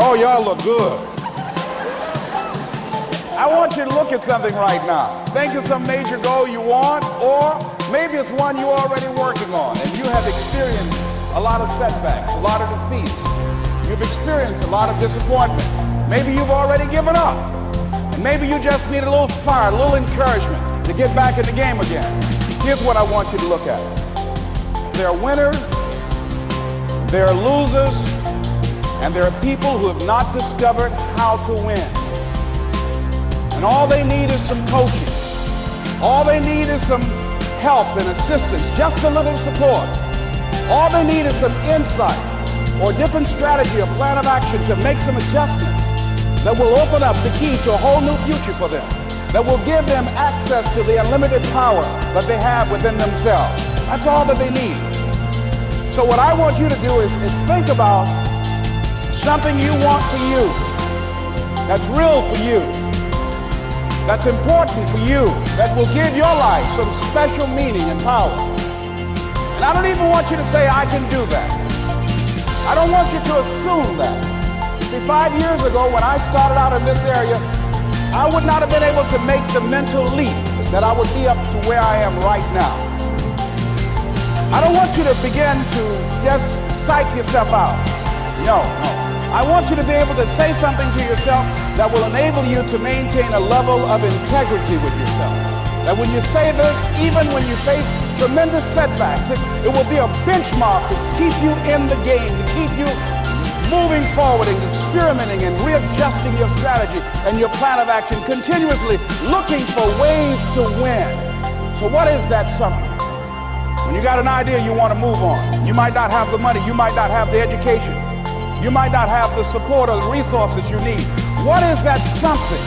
Oh, y'all look good. I want you to look at something right now. Think of some major goal you want, or maybe it's one you're already working on and you have experienced a lot of setbacks, a lot of defeats. You've experienced a lot of disappointment. Maybe you've already given up. And maybe you just need a little fire, a little encouragement to get back in the game again. Here's what I want you to look at. There are winners, there are losers, and there are people who have not discovered how to win. And all they need is some coaching. All they need is some help and assistance, just a little support. All they need is some insight or different strategy or plan of action to make some adjustments that will open up the key to a whole new future for them, that will give them access to the unlimited power that they have within themselves. That's all that they need. So what I want you to do is think about something you want for you, that's real for you, that's important for you, that will give your life some special meaning and power. And I don't even want you to say, I can do that. I don't want you to assume that. See, 5 years ago when I started out in this area, I would not have been able to make the mental leap that I would be up to where I am right now. I don't want you to begin to just psych yourself out. No. I want you to be able to say something to yourself that will enable you to maintain a level of integrity with yourself. That when you say this, even when you face tremendous setbacks, it will be a benchmark to keep you in the game, to keep you moving forward and experimenting and readjusting your strategy and your plan of action, continuously looking for ways to win. So what is that something? When you got an idea you want to move on, you might not have the money, you might not have the education, you might not have the support or the resources you need. What is that something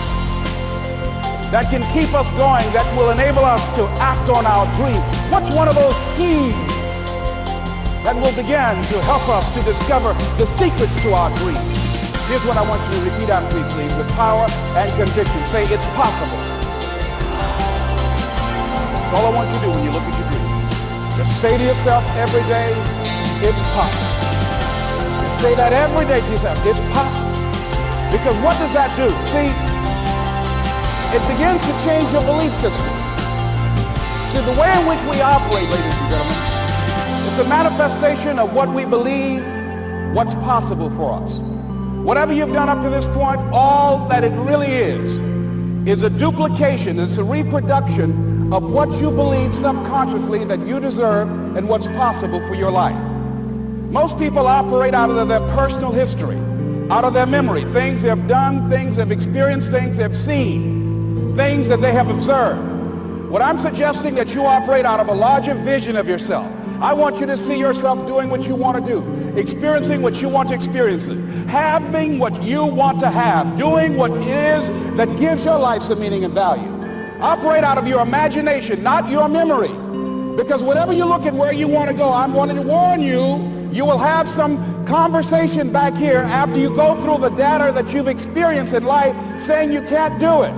that can keep us going, that will enable us to act on our dream? What's one of those keys that will begin to help us to discover the secrets to our dream? Here's what I want you to repeat after me, please, with power and conviction. Say, it's possible. That's all I want you to do when you look at your dream. Just say to yourself every day, it's possible. Just say that every day to yourself, it's possible. Because what does that do? See, it begins to change your belief system. See, the way in which we operate, ladies and gentlemen, it's a manifestation of what we believe, what's possible for us. Whatever you've done up to this point, all that it really is a duplication, it's a reproduction of what you believe subconsciously that you deserve and what's possible for your life. Most people operate out of their personal history, out of their memory, things they've done, things they've experienced, things they've seen, things that they have observed. What I'm suggesting that you operate out of a larger vision of yourself. I want you to see yourself doing what you want to do, experiencing what you want to experience, having what you want to have, doing what it is that gives your life some meaning and value. Operate out of your imagination, not your memory. Because whenever you look at where you want to go, I'm wanting to warn you, you will have some conversation back here after you go through the data that you've experienced in life saying you can't do it.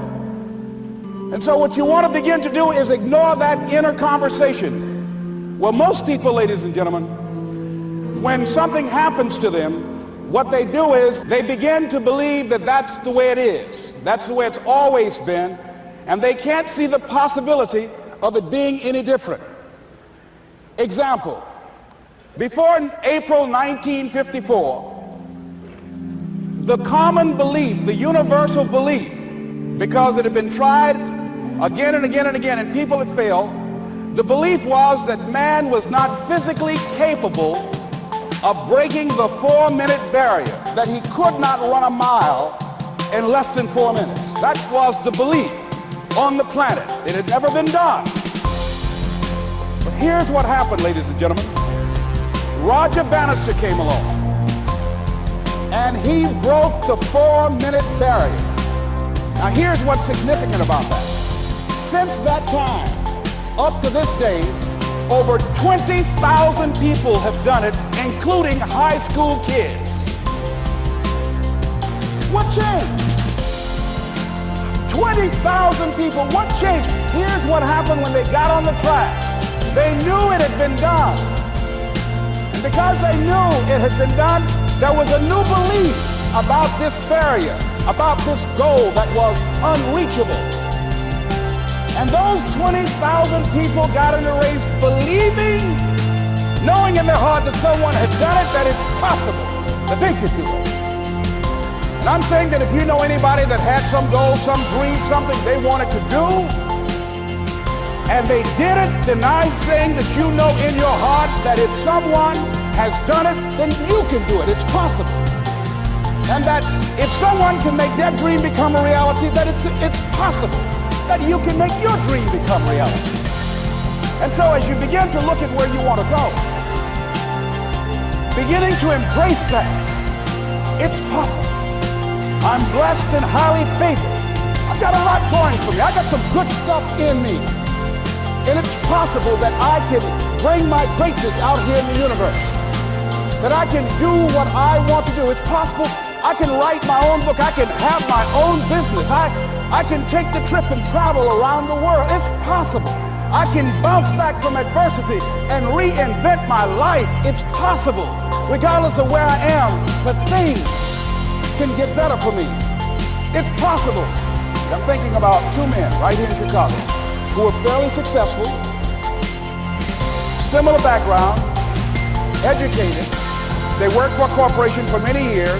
And so what you want to begin to do is ignore that inner conversation. Well, most people, ladies and gentlemen, when something happens to them, what they do is they begin to believe that that's the way it is. That's the way it's always been. And they can't see the possibility of it being any different. Example, before April 1954, the common belief, the universal belief, because it had been tried again and again and again and people had failed, the belief was that man was not physically capable of breaking the 4-minute barrier, that he could not run a mile in less than 4 minutes. That was the belief on the planet. It had never been done. But here's what happened, ladies and gentlemen. Roger Bannister came along, and he broke the 4-minute barrier. Now here's what's significant about that. Since that time, up to this day, over 20,000 people have done it, including high school kids. What changed? 20,000 people, what changed? Here's what happened when they got on the track. They knew it had been done. And because they knew it had been done, there was a new belief about this barrier, about this goal that was unreachable. And those 20,000 people got in the race believing, knowing in their heart that someone had done it, that it's possible, that they could do it. And I'm saying that if you know anybody that had some goal, some dream, something they wanted to do, and they did it, then I'm saying that you know in your heart that if someone has done it, then you can do it. It's possible. And that if someone can make their dream become a reality, that it's possible that you can make your dream become reality. And so as you begin to look at where you want to go, beginning to embrace that, it's possible. I'm blessed and highly favored. I've got a lot going for me. I got some good stuff in me. And it's possible that I can bring my greatness out here in the universe. That I can do what I want to do. It's possible I can write my own book. I can have my own business. I can take the trip and travel around the world. It's possible. I can bounce back from adversity and reinvent my life. It's possible. Regardless of where I am, the things can get better for me. It's possible. I'm thinking about two men right here in Chicago who are fairly successful, similar background, educated. They worked for a corporation for many years,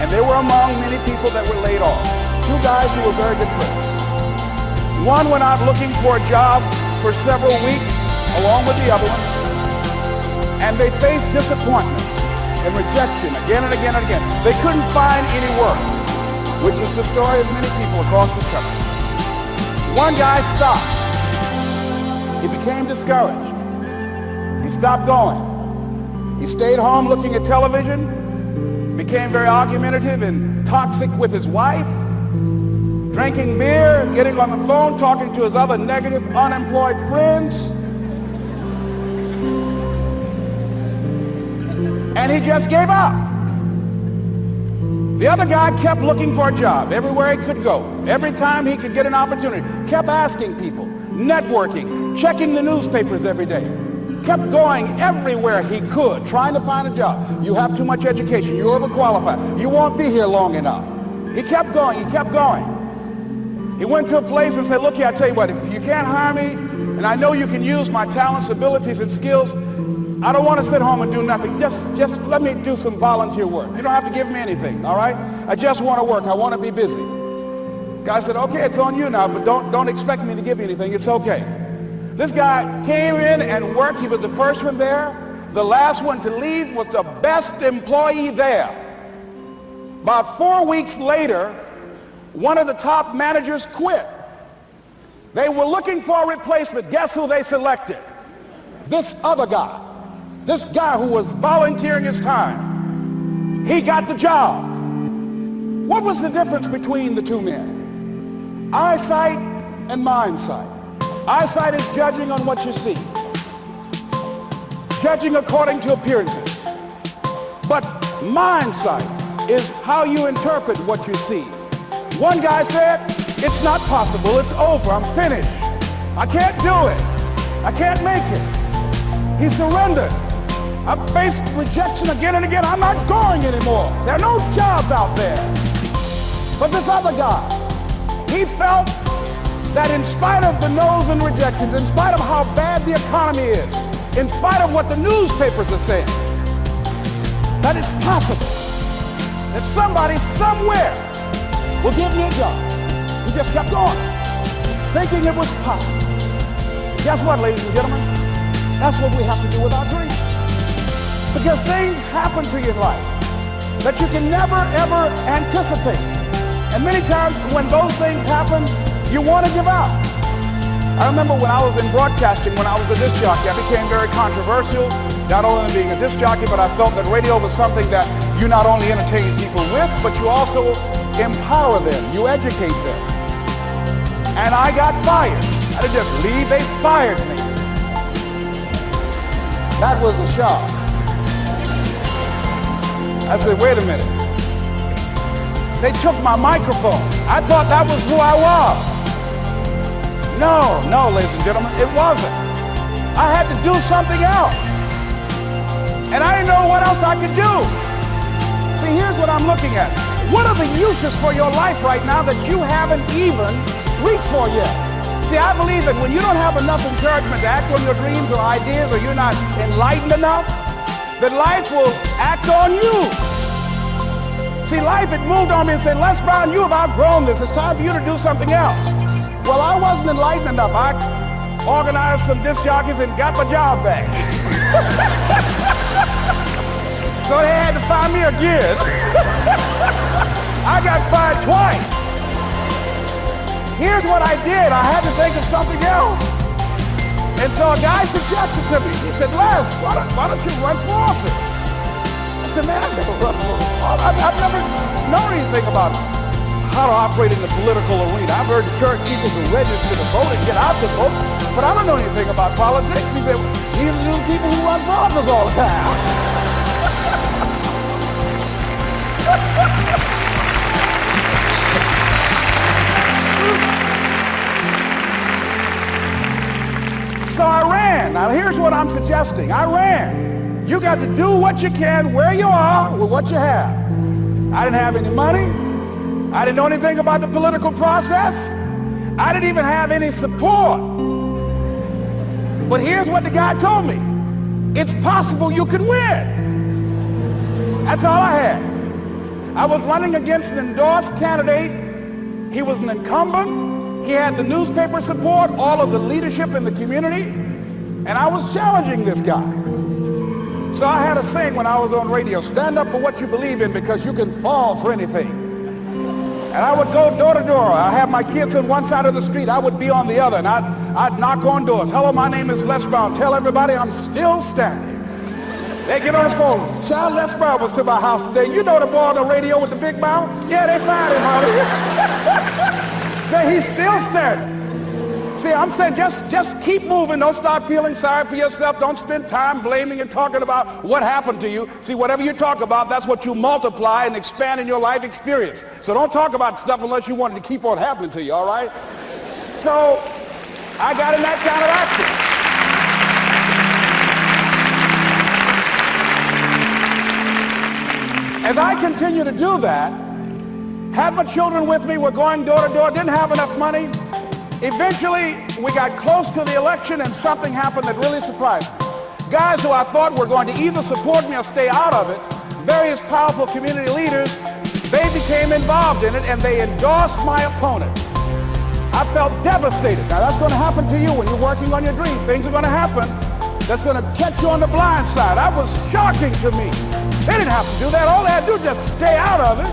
and they were among many people that were laid off. Two guys who were very good friends. One went out looking for a job for several weeks along with the other one, and they faced disappointment and rejection again and again and again. They couldn't find any work, which is the story of many people across this country. One guy stopped. He became discouraged. He stopped going. He stayed home looking at television, became very argumentative and toxic with his wife, drinking beer, getting on the phone, talking to his other negative, unemployed friends. And he just gave up. The other guy kept looking for a job everywhere he could go. Every time he could get an opportunity, kept asking people, networking, checking the newspapers every day. Kept going everywhere he could, trying to find a job. You have too much education. You're overqualified. You won't be here long enough. He kept going. He kept going. He went to a place and said, look here, I tell you what, if you can't hire me, and I know you can use my talents, abilities, and skills, I don't want to sit home and do nothing. Just let me do some volunteer work. You don't have to give me anything, all right? I just want to work. I want to be busy. Guy said, okay, it's on you now, but don't expect me to give you anything. It's okay. This guy came in and worked. He was the first one there. The last one to leave was the best employee there. About 4 weeks later, one of the top managers quit. They were looking for a replacement. Guess who they selected? This other guy. This guy who was volunteering his time. He got the job. What was the difference between the two men? Eyesight and mindsight. Eyesight is judging on what you see, judging according to appearances. But mindsight is how you interpret what you see. One guy said, it's not possible, it's over, I'm finished. I can't do it. I can't make it. He surrendered. I've faced rejection again and again. I'm not going anymore. There are no jobs out there. But this other guy, he felt that in spite of the no's and rejections, in spite of how bad the economy is, in spite of what the newspapers are saying, that it's possible that somebody somewhere will give me a job. He just kept going, thinking it was possible. Guess what, ladies and gentlemen? That's what we have to do with our dreams. Because things happen to you in life that you can never, ever anticipate. And many times when those things happen, you want to give out. I remember when I was in broadcasting, when I was a disc jockey, I became very controversial, not only in being a disc jockey, but I felt that radio was something that you not only entertain people with, but you also empower them, you educate them. And I got fired. I didn't just leave, they fired me. That was a shock. I said, wait a minute. They took my microphone. I thought that was who I was. No, ladies and gentlemen, it wasn't. I had to do something else. And I didn't know what else I could do. See, see, here's what I'm looking at. What are the uses for your life right now that you haven't even reached for yet? See, I believe that when you don't have enough encouragement to act on your dreams or ideas, or you're not enlightened enough, that life will act on you. See, life had moved on me and said, Les Brown, you have outgrown this. It's time for you to do something else. Well, I wasn't enlightened enough. I organized some disc jockeys and got my job back. So they had to fire me again. I got fired twice. Here's what I did. I had to think of something else. And so a guy suggested to me, he said, Les, why don't you run for office? I said, man, I've never run for office. I've never known anything about how to operate in the political arena. I've heard encourage people to register to vote and get out to vote, but I don't know anything about politics. He said, neither do the people who run for office all the time. So I ran. Now here's what I'm suggesting. I ran. You got to do what you can where you are with what you have. I didn't have any money. I didn't know anything about the political process. I didn't even have any support. But here's what the guy told me. It's possible you could win. That's all I had. I was running against an endorsed candidate. He was an incumbent. He had the newspaper support, all of the leadership in the community, and I was challenging this guy. So I had a saying when I was on radio, stand up for what you believe in because you can fall for anything. And I would go door to door. I have my kids on one side of the street. I would be on the other, and I'd knock on doors. Hello, my name is Les Brown. Tell everybody I'm still standing. They get on the phone. Child, Les Brown was to my house today. You know the boy on the radio with the big mouth? Yeah, they fired him out here. Say he's still standing. See, I'm saying just keep moving. Don't start feeling sorry for yourself. Don't spend time blaming and talking about what happened to you. See, whatever you talk about, that's what you multiply and expand in your life experience. So don't talk about stuff unless you want it to keep on happening to you, all right? So I got in that kind of action. As I continue to do that, had my children with me, we're going door to door, didn't have enough money. Eventually, we got close to the election and something happened that really surprised me. Guys who I thought were going to either support me or stay out of it, various powerful community leaders, they became involved in it and they endorsed my opponent. I felt devastated. Now that's going to happen to you when you're working on your dream. Things are going to happen that's going to catch you on the blind side. That was shocking to me. They didn't have to do that. All they had to do was just stay out of it.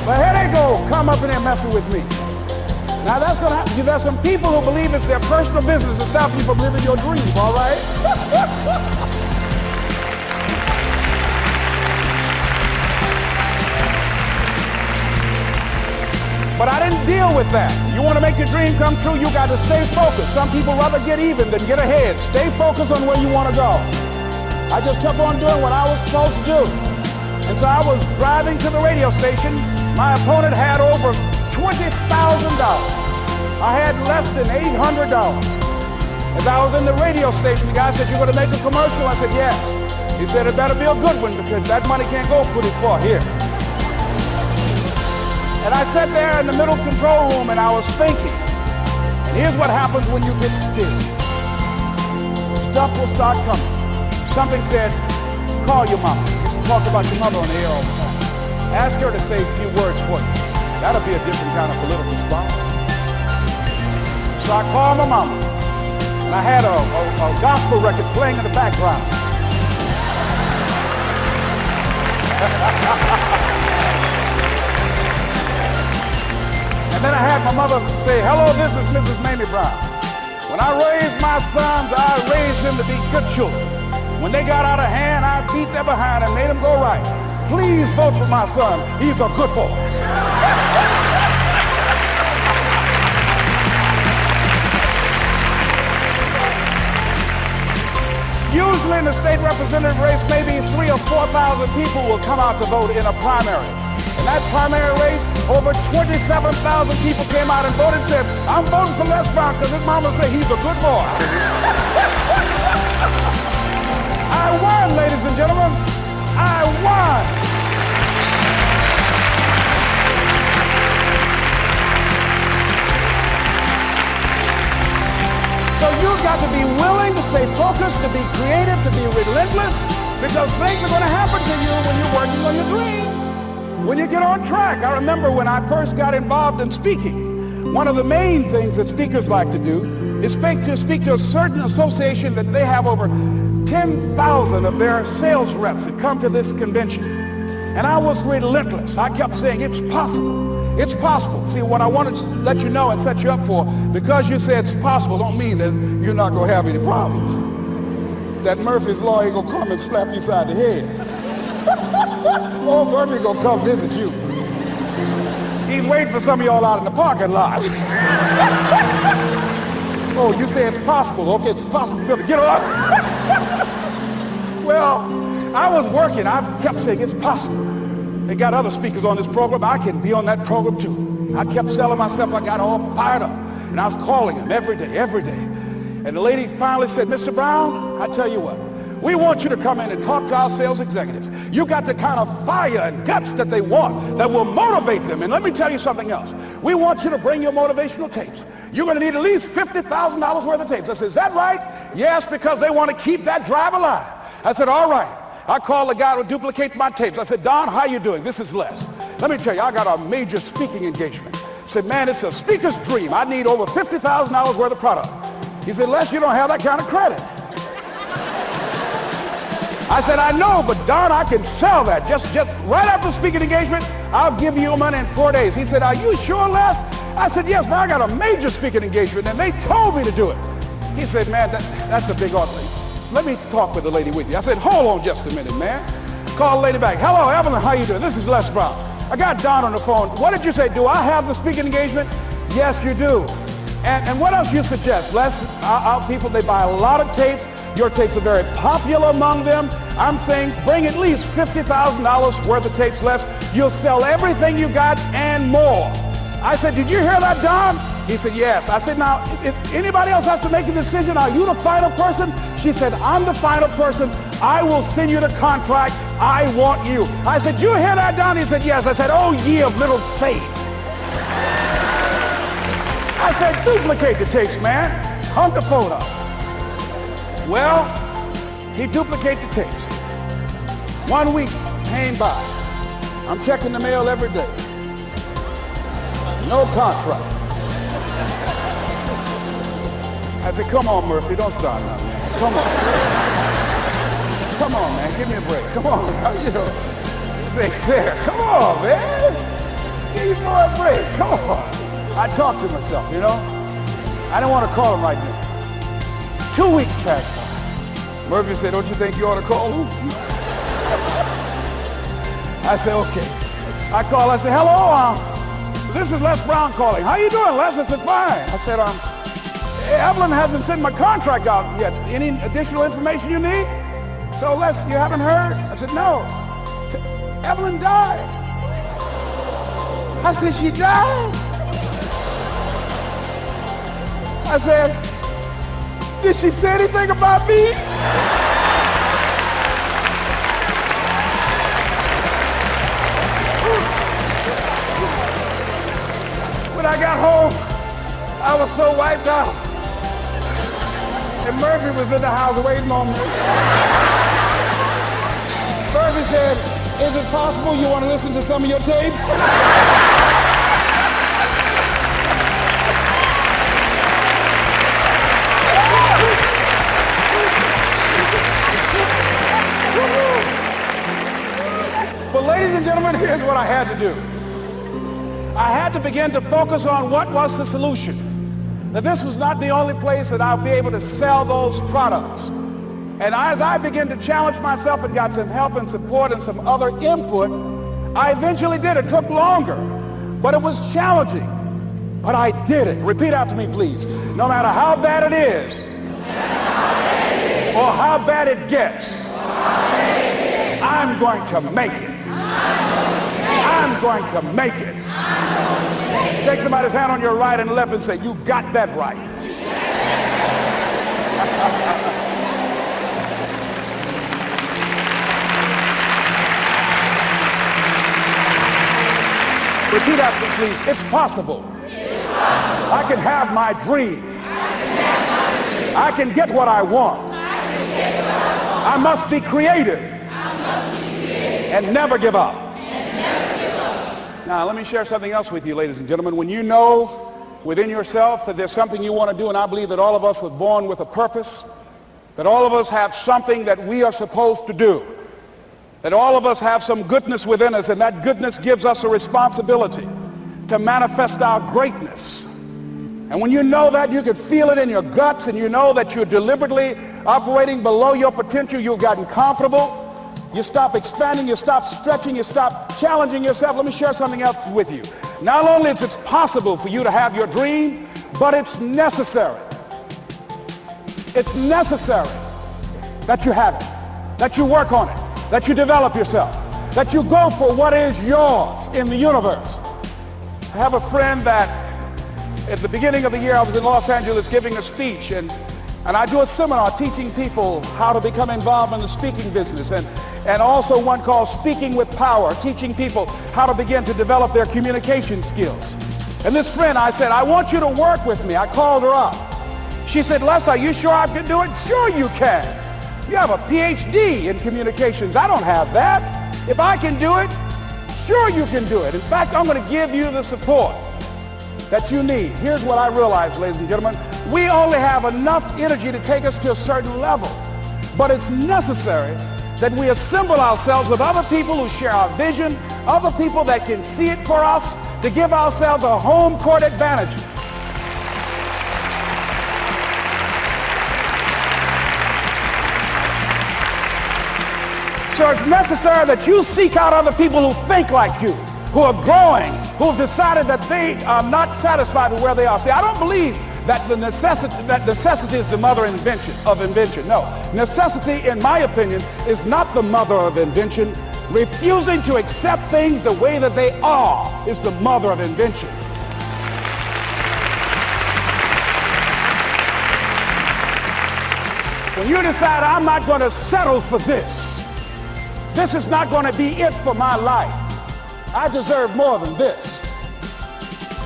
But here they go, come up in there messing with me. Now that's going to happen. There's some people who believe it's their personal business to stop you from living your dream, all right? But I didn't deal with that. You want to make your dream come true, you got to stay focused. Some people rather get even than get ahead. Stay focused on where you want to go. I just kept on doing what I was supposed to do. And so I was driving to the radio station. My opponent had over $20,000. I had less than $800. As I was in the radio station, the guy said, "You're going to make a commercial?" I said, "Yes." He said, "It better be a good one because that money can't go pretty far here." And I sat there in the middle control room and I was thinking. And here's what happens when you get still. Stuff will start coming. Something said, call your mama. You talk about your mother on the air all the time. Ask her to say a few words for you. That'll be a different kind of political response. So I called my mama. And I had a gospel record playing in the background. And then I had my mother say, "Hello, this is Mrs. Mamie Brown. When I raised my sons, I raised them to be good children. When they got out of hand, I beat their behind and made them go right. Please vote for my son. He's a good boy." Usually in the state representative race, maybe 3,000 or 4,000 people will come out to vote in a primary. In that primary race, over 27,000 people came out and voted and said, "I'm voting for Les Brown because his mama said he's a good boy." I won, ladies and gentlemen. I won. So you've got to be willing to stay focused, to be creative, to be relentless, because things are going to happen to you when you're working on your dream. When you get on track. I remember when I first got involved in speaking, one of the main things that speakers like to do is speak to a certain association that they have over 10,000 of their sales reps that come to this convention. And I was relentless. I kept saying, it's possible. It's possible. See, what I want to let you know and set you up for, because you say it's possible, don't mean that you're not going to have any problems. That Murphy's Law ain't going to come and slap you side the head. Oh, Murphy going to come visit you. He's waiting for some of y'all out in the parking lot. Oh, you say it's possible. Okay, it's possible. Get up. Well, I was working. I kept saying it's possible. They got other speakers on this program. I can be on that program too. I kept selling myself. I got all fired up. And I was calling them every day. And the lady finally said, Mr. Brown, I tell you what, we want you to come in and talk to our sales executives. You got the kind of fire and guts that they want that will motivate them. And let me tell you something else. We want you to bring your motivational tapes. You're going to need at least $50,000 worth of tapes. I said, is that right? Yes, because they want to keep that drive alive. I said, all right. I called the guy to duplicate my tapes. I said, Don, how you doing? This is Les. Let me tell you, I got a major speaking engagement. I said, man, it's a speaker's dream. I need over $50,000 worth of product. He said, Les, you don't have that kind of credit. I said, I know, but Don, I can sell that. Just right after speaking engagement, I'll give you your money in 4 days. He said, are you sure, Les? I said, yes, but I got a major speaking engagement, and they told me to do it. He said, man, that's a big offer. Let me talk with the lady with you. I said, hold on just a minute, man. Call the lady back. Hello, Evelyn, how you doing? This is Les Brown. I got Don on the phone. What did you say? Do I have the speaking engagement? Yes, you do. And what else you suggest? Les, our people, they buy a lot of tapes. Your tapes are very popular among them. I'm saying bring at least $50,000 worth of tapes, Les. You'll sell everything you got and more. I said, did you hear that, Don? He said, yes. I said, now, if anybody else has to make a decision, are you the final person? She said, I'm the final person. I will send you the contract. I want you. I said, did you hear that, Don? He said, yes. I said, oh, ye of little faith. I said, duplicate the tapes, man. Hung the phone up. Well, he duplicated the tapes. 1 week came by. I'm checking the mail every day. No contract. I said, come on, Murphy, don't start now, man. Come on. Come on, man, give me a break. Come on, you know, this ain't fair. Come on, man. Give your boy a break. Come on. I talked to myself, you know. I didn't want to call him right now. 2 weeks passed by. Murphy said, don't you think you ought to call him? I said, okay. I called, I said, hello, this is Les Brown calling. How you doing, Les? I said, fine. I said, Evelyn hasn't sent my contract out yet. Any additional information you need? So, Les, you haven't heard? I said, no. I said, Evelyn died. I said, she died? I said, did she say anything about me? When I got home, I was so wiped out. And Murphy was in the house waiting on me. Murphy said, is it possible you want to listen to some of your tapes? But ladies and gentlemen, here's what I had to do. I had to begin to focus on what was the solution. That this was not the only place that I'll be able to sell those products. And as I began to challenge myself and got some help and support and some other input, I eventually did. It took longer, but it was challenging. But I did it. Repeat after me, please. No matter how bad it is, or how bad it gets, I'm going to make it. I'm going to make it. Shake somebody's hand on your right and left and say, you got that right. Repeat after me, please. It's possible. I can have my dream. I can get what I want. I must be creative and never give up. Now, let me share something else with you, ladies and gentlemen. When you know within yourself that there's something you want to do, and I believe that all of us were born with a purpose, that all of us have something that we are supposed to do, that all of us have some goodness within us, and that goodness gives us a responsibility to manifest our greatness. And when you know that, you can feel it in your guts, and you know that you're deliberately operating below your potential, you've gotten comfortable, you stop expanding, you stop stretching, you stop challenging yourself. Let me share something else with you. Not only is it possible for you to have your dream, but it's necessary. It's necessary that you have it, that you work on it, that you develop yourself, that you go for what is yours in the universe. I have a friend that at the beginning of the year I was in Los Angeles giving a speech, and I do a seminar teaching people how to become involved in the speaking business, and also one called Speaking with Power, teaching people how to begin to develop their communication skills. And this friend, I said, I want you to work with me. I called her up. She said, Les, are you sure I can do it? Sure you can. You have a PhD in communications. I don't have that. If I can do it, sure you can do it. In fact, I'm going to give you the support that you need. Here's what I realize, ladies and gentlemen. We only have enough energy to take us to a certain level. But it's necessary that we assemble ourselves with other people who share our vision, other people that can see it for us, to give ourselves a home court advantage. So it's necessary that you seek out other people who think like you, who are growing, who have decided that they are not satisfied with where they are. See, I don't believe that necessity is the mother of invention. No, necessity, in my opinion, is not the mother of invention. Refusing to accept things the way that they are is the mother of invention. When you decide, I'm not going to settle for this, this is not going to be it for my life, I deserve more than this.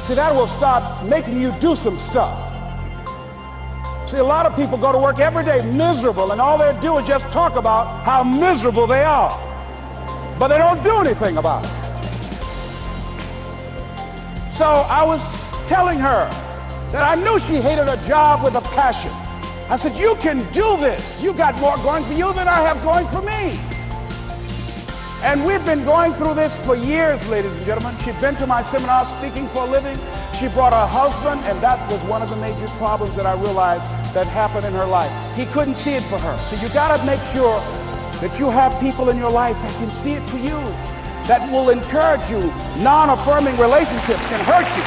See, that will start making you do some stuff. See, a lot of people go to work every day miserable, and all they do is just talk about how miserable they are. But they don't do anything about it. So I was telling her that I knew she hated her job with a passion. I said, you can do this. You got more going for you than I have going for me. And we've been going through this for years, ladies and gentlemen. She'd been to my seminar speaking for a living. She brought her husband, and that was one of the major problems that I realized that happened in her life. He couldn't see it for her. So you got to make sure that you have people in your life that can see it for you, that will encourage you. Non-affirming relationships can hurt you.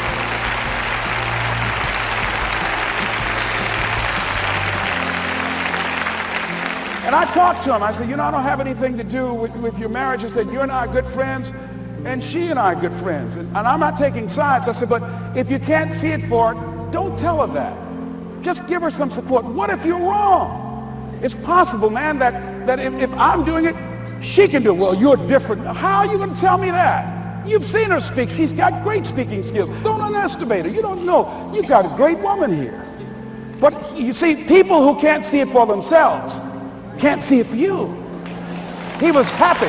And I talked to him. I said, I don't have anything to do with your marriage. I said, you and I are good friends, and she and I are good friends. And I'm not taking sides. I said, but if you can't see it for her, don't tell her that. Just give her some support. What if you're wrong? It's possible, man, that if I'm doing it, she can do it. Well, you're different. How are you going to tell me that? You've seen her speak. She's got great speaking skills. Don't underestimate her. You don't know. You got a great woman here. But you see, people who can't see it for themselves can't see it for you. He was happy.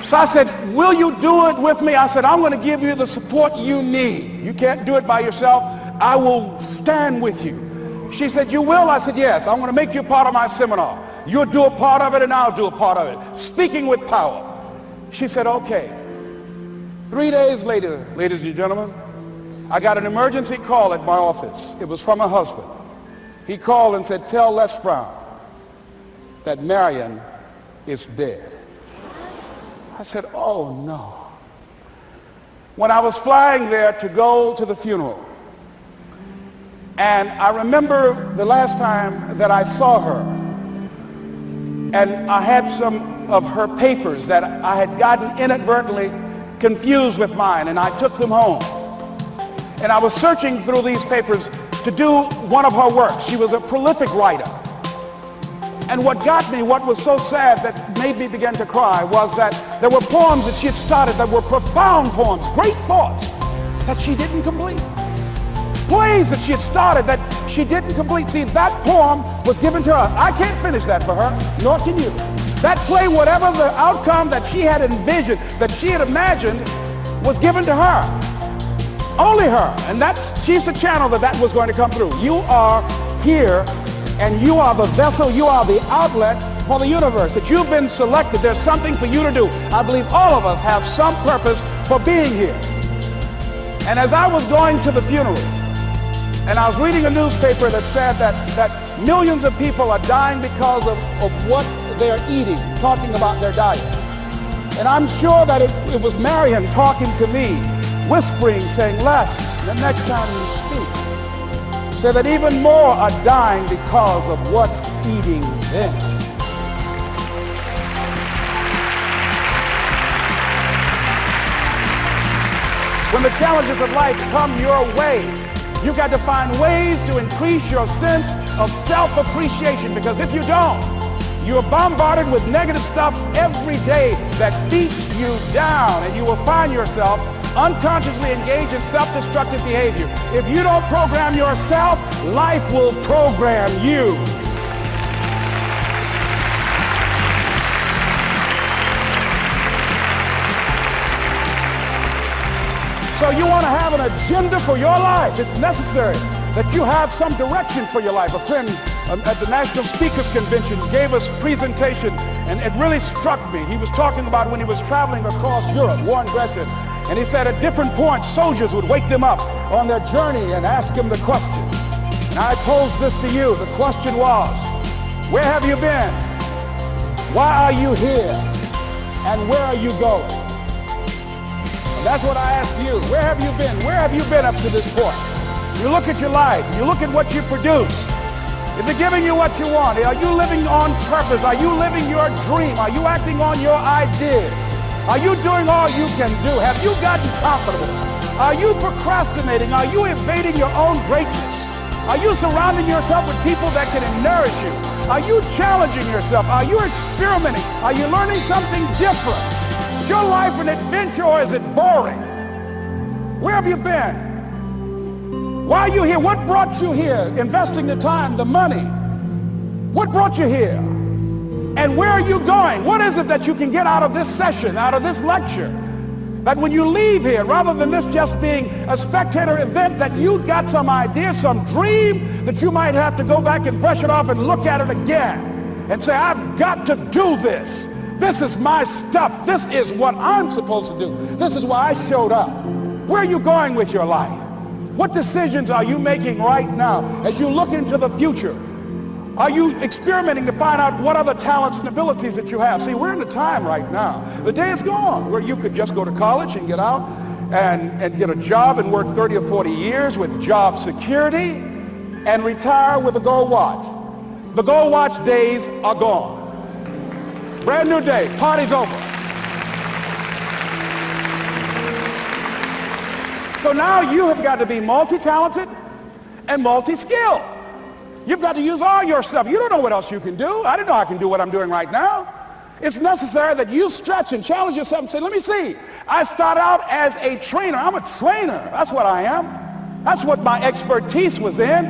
So I said, will you do it with me? I said, I'm going to give you the support you need. You can't do it by yourself. I will stand with you. She said, you will? I said, yes. I'm going to make you part of my seminar. You'll do a part of it, and I'll do a part of it. Speaking with Power. She said, okay. 3 days later, ladies and gentlemen, I got an emergency call at my office. It was from her husband. He called and said, tell Les Brown that Marion is dead. I said, oh no. When I was flying there to go to the funeral, and I remember the last time that I saw her, and I had some of her papers that I had gotten inadvertently confused with mine, and I took them home. And I was searching through these papers to do one of her works. She was a prolific writer. And what got me, what was so sad that made me begin to cry, was that there were poems that she had started that were profound poems, great thoughts that she didn't complete. Plays that she had started that she didn't complete. See, that poem was given to her. I can't finish that for her, nor can you. That play, whatever the outcome that she had envisioned, that she had imagined, was given to her. Only her. And she's the channel that was going to come through. You are here, and you are the vessel, you are the outlet for the universe. That you've been selected. There's something for you to do. I believe all of us have some purpose for being here. And as I was going to the funeral, and I was reading a newspaper that said that millions of people are dying because of what they're eating, talking about their diet. And I'm sure that it was Marion talking to me, whispering, saying, Les, the next time you speak, say that even more are dying because of what's eating them. When the challenges of life come your way, you've got to find ways to increase your sense of self-appreciation, because if you don't, you're bombarded with negative stuff every day that beats you down, and you will find yourself unconsciously engaged in self-destructive behavior. If you don't program yourself, life will program you. So you want to have an agenda for your life. It's necessary that you have some direction for your life. A friend at the National Speakers Convention gave us a presentation, and it really struck me. He was talking about when he was traveling across Europe, Warren Gresham, and he said at different points, soldiers would wake them up on their journey and ask him the question. And I pose this to you. The question was, where have you been? Why are you here? And where are you going? And that's what I ask you. Where have you been? Where have you been up to this point? You look at your life. You look at what you produce. Is it giving you what you want? Are you living on purpose? Are you living your dream? Are you acting on your ideas? Are you doing all you can do? Have you gotten comfortable? Are you procrastinating? Are you evading your own greatness? Are you surrounding yourself with people that can nourish you? Are you challenging yourself? Are you experimenting? Are you learning something different? Is your life an adventure, or is it boring? Where have you been? Why are you here? What brought you here? Investing the time, the money. What brought you here? And where are you going? What is it that you can get out of this session, out of this lecture? That when you leave here, rather than this just being a spectator event, that you got some idea, some dream, that you might have to go back and brush it off and look at it again and say, I've got to do this. This is my stuff. This is what I'm supposed to do. This is why I showed up. Where are you going with your life? What decisions are you making right now as you look into the future? Are you experimenting to find out what other talents and abilities that you have? See, we're in a time right now. The day is gone where you could just go to college and get out and get a job and work 30 or 40 years with job security and retire with a gold watch. The gold watch days are gone. Brand new day. Party's over. So now you have got to be multi-talented and multi-skilled. You've got to use all your stuff. You don't know what else you can do. I didn't know I can do what I'm doing right now. It's necessary that you stretch and challenge yourself and say, let me see. I start out as a trainer. I'm a trainer. That's what I am. That's what my expertise was in.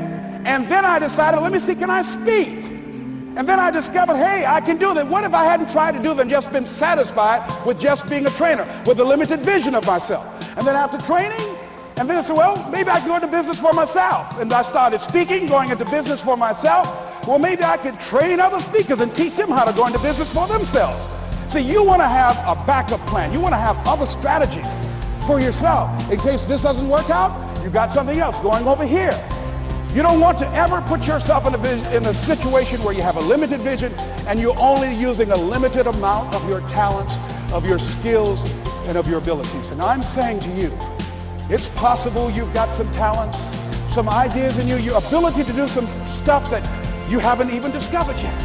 And then I decided, let me see, can I speak? And then I discovered, hey, I can do that. What if I hadn't tried to do that and just been satisfied with just being a trainer, with a limited vision of myself? And then after training, and then I said, well, maybe I can go into business for myself. And I started speaking, going into business for myself. Well, maybe I could train other speakers and teach them how to go into business for themselves. See, you want to have a backup plan. You want to have other strategies for yourself. In case this doesn't work out, you got something else going over here. You don't want to ever put yourself in a situation where you have a limited vision and you're only using a limited amount of your talents, of your skills, and of your abilities. And I'm saying to you, it's possible you've got some talents, some ideas in you, your ability to do some stuff that you haven't even discovered yet.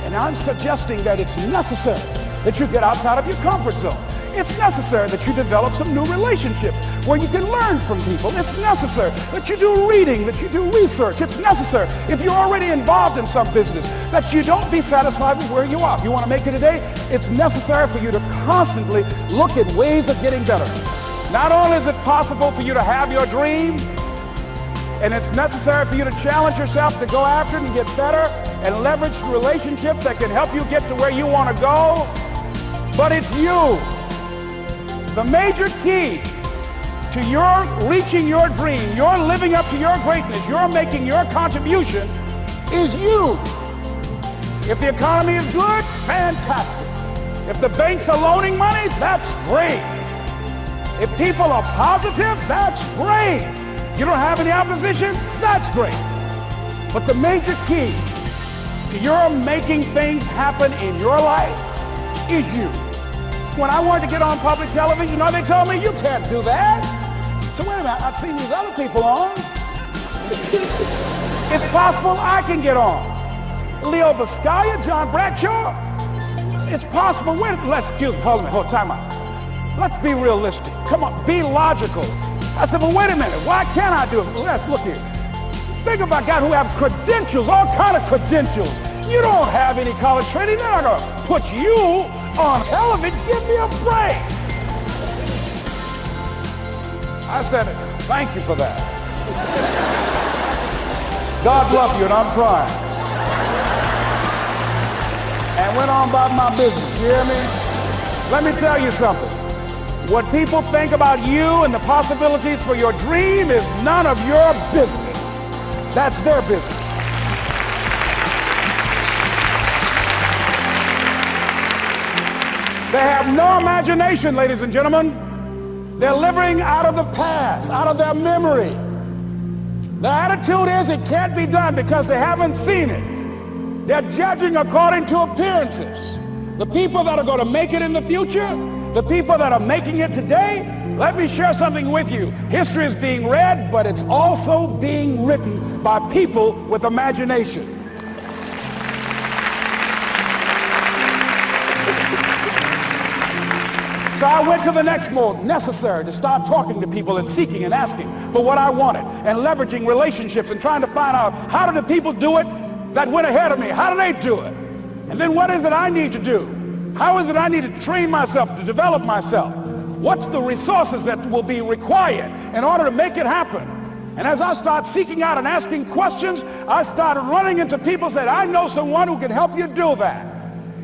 And I'm suggesting that it's necessary that you get outside of your comfort zone. It's necessary that you develop some new relationships where you can learn from people. It's necessary that you do reading, that you do research. It's necessary, if you're already involved in some business, that you don't be satisfied with where you are. If you want to make it today, it's necessary for you to constantly look at ways of getting better. Not only is it possible for you to have your dream, and it's necessary for you to challenge yourself to go after it and get better and leverage relationships that can help you get to where you want to go, but it's you. The major key to your reaching your dream, your living up to your greatness, your making your contribution is you. If the economy is good, fantastic. If the banks are loaning money, that's great. If people are positive, that's great. You don't have any opposition, that's great. But the major key to your making things happen in your life is you. When I wanted to get on public television, they told me, you can't do that. So wait a minute, I've seen these other people on. It's possible I can get on. Leo Biscaya, John Bradshaw. It's possible. Hold on, time out. Let's be realistic. Come on, be logical. I said, well, wait a minute. Why can't I do it? Let's look here. Think about guys who have credentials, all kind of credentials. You don't have any college training. They're not going to put you on television. Give me a break. I said, thank you for that. God love you, and I'm trying. And went on about my business. You hear me? Let me tell you something. What people think about you and the possibilities for your dream is none of your business. That's their business. They have no imagination, ladies and gentlemen. They're living out of the past, out of their memory. The attitude is it can't be done because they haven't seen it. They're judging according to appearances. The people that are going to make it in the future, the people that are making it today, let me share something with you. History is being read, but it's also being written by people with imagination. So I went to the next mode, necessary to start talking to people and seeking and asking for what I wanted and leveraging relationships and trying to find out how do the people do it that went ahead of me? How do they do it? And then what is it I need to do? How is it I need to train myself, to develop myself? What's the resources that will be required in order to make it happen? And as I start seeking out and asking questions, I started running into people who said, I know someone who can help you do that.